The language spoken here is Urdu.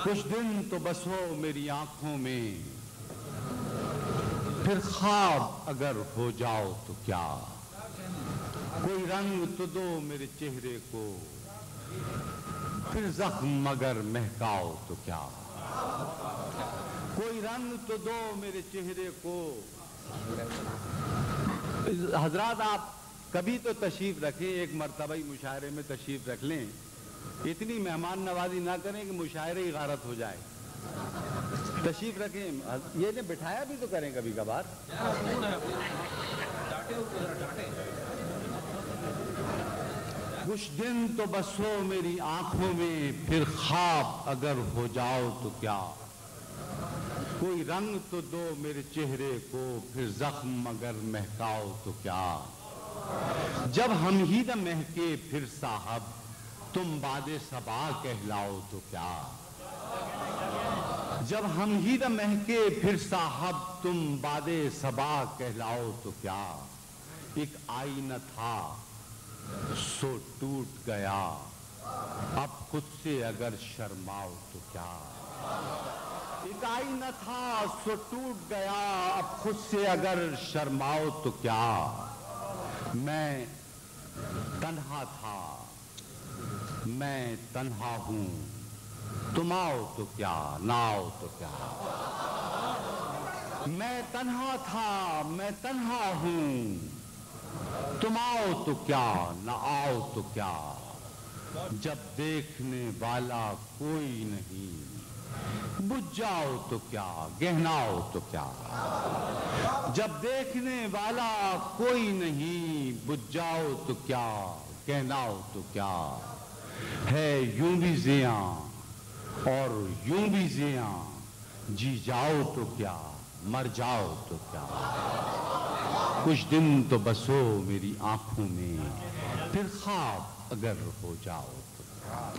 کچھ دن تو بس ہو میری آنکھوں میں، پھر خواب اگر ہو جاؤ تو کیا، کوئی رنگ تو دو میرے چہرے کو، پھر زخم اگر مہکاؤ تو کیا، کوئی رنگ تو دو میرے چہرے کو۔ حضرات آپ کبھی تو تشریف رکھیں، ایک مرتبہ ہی مشاعرے میں تشریف رکھ لیں، اتنی مہمان نوازی نہ کریں کہ مشاعرے ہی غارت ہو جائے۔ تشریف رکھیں، یہ نے بٹھایا بھی تو کریں کبھی کبھار۔ کچھ دن تو بس ہو میری آنکھوں میں، پھر خواب اگر ہو جاؤ تو کیا، کوئی رنگ تو دو میرے چہرے کو، پھر زخم اگر مہکاؤ تو کیا، جب ہم ہی نہ مہکے پھر صاحب تم باد صبا کہلاؤ تو کیا، جب ہم ہی نہ مہکے پھر صاحب تم باد صبا کہلاؤ تو کیا، ایک آئینہ تھا سو ٹوٹ گیا، اب خود سے اگر شرماؤ تو کیا، ایک آئینہ تھا سو ٹوٹ گیا، اب خود سے اگر شرماؤ تو کیا، میں تنہا تھا میں تنہا ہوں، تم آؤ تو کیا نہ آؤ تو کیا، میں تنہا تھا میں تنہا ہوں، تم آؤ تو کیا نہ آؤ تو کیا، جب دیکھنے والا کوئی نہیں بجھ جاؤ تو کیا گہناؤ تو کیا، جب دیکھنے والا کوئی نہیں بجھ جاؤ تو کیا گہناؤ تو کیا، ہے یوں بھی زیاں اور یوں بھی زیاں، جی جاؤ تو کیا مر جاؤ تو کیا، کچھ دن تو بسو میری آنکھوں میں، پھر خواب اگر ہو جاؤ تو کیا۔